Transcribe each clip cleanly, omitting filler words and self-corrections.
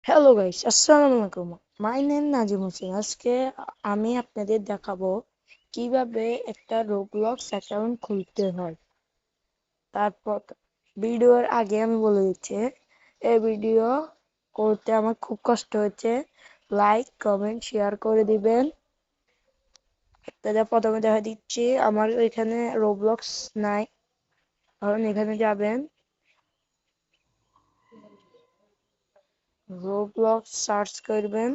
Hello guys, আসসালামু আলাইকুম। My name Nazim Hossain. আজকে আমি আপনাদের দেখাবো কিভাবে একটা রোবলক্স অ্যাকাউন্ট খুলতে হয়। তারপর ভিডিওর আগে আমি বলে দিচ্ছি, এই ভিডিও করতে আমার খুব কষ্ট হচ্ছে। লাইক, কমেন্ট, শেয়ার করে দিবেন। আপনাদের প্রথমে দেখা দিচ্ছি আমার এখানে রোবলক্স নাই, কারণ এখানে যাবেন, রোবলক্স সার্চ করবেন।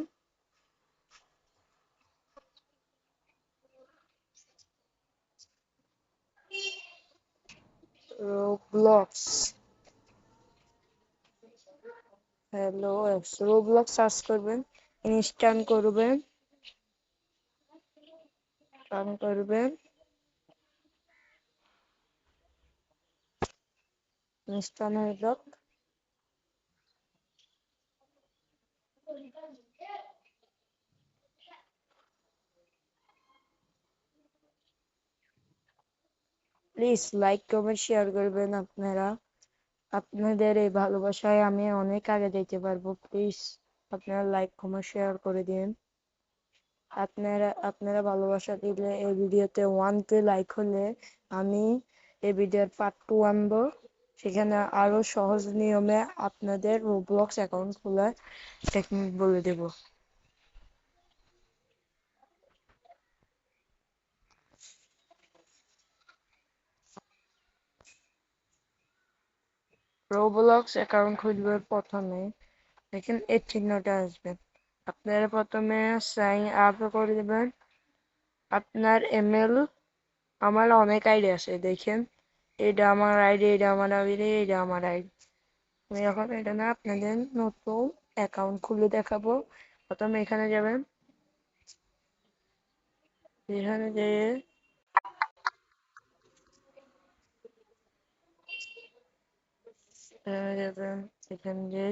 রোবলক্স, হ্যালো, রোবলক্স সার্চ করবেন, ইনস্টল করবেন, রান করবেন, ইনস্টল হয়ে যাক। প্লিজ লাইক কমেন্ট শেয়ার করবেন আপনারা। আপনাদের এই ভালোবাসায় আমি অনেক আগে যেতে পারবো। প্লিজ আপনারা লাইক কমেন্ট শেয়ার করে দিন। আপনারা ভালোবাসা দিলে এই ভিডিওতে 1K লাইক হলে আমি এই ভিডিওর পার্ট 2 আনবো। সেখানে আরো সহজ নিয়মে আপনাদের রোবলক্স অ্যাকাউন্ট খোলার টেকনিক বলে দেব। রোবলক্স অ্যাকাউন্ট খুলবার প্রথমে দেখেন এই চিহ্নটা আসবে। আপনারা প্রথমে সাইন আপ করে দেবেন। আপনার ইমেল, আমার অনেক আইডি আছে দেখেন, এটা আমার আইডি, এটা আমার আইডি, এটা আমার আইডি। আমি এখন এটা না আপনাদের নতুন অ্যাকাউন্ট খুলে দেখাবো। প্রথমে এখানে যাবেন, এখানে যেয়ে যাবেন, এখানে যে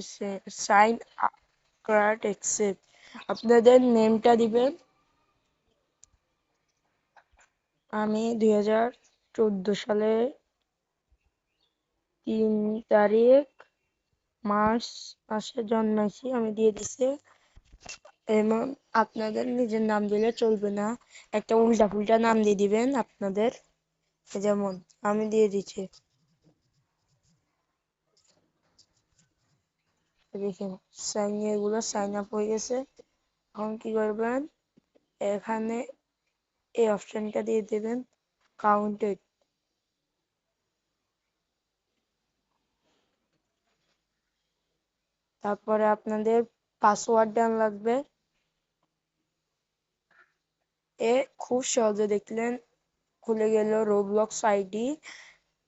সাইন কার্ড অ্যাকসেপ্ট, আপনাদের নেমটা দিবেন। আমি 2014 সালে 3 তারিখ মার্চ মাসে জন্মাইছি, আমি দিয়ে দিছি। এবং আপনাদের নিজের নাম দিলে চলবে না, একটা উল্টা পুল্টা নাম দিয়ে দিবেন আপনাদের। যেমন আমি দিয়ে দিচ্ছি, দেখেন এগুলো সাইন আপ হয়ে গেছে। এখন কি করবেন, এখানে এই অপশনটা দিয়ে দিবেন, কাউন্টেড। তারপরে আপনাদের পাসওয়ার্ড দেওয়া লাগবে। খুব সহজে দেখলেন, খুলে গেল রোবলক্স আইডি।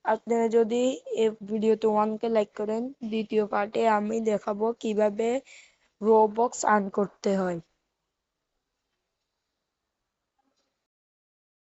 আপনারা যদি এই ভিডিওতে 1K লাইক করেন, দ্বিতীয় পার্টে আমি দেখাবো কিভাবে রোবক্স আর্ন করতে হয়।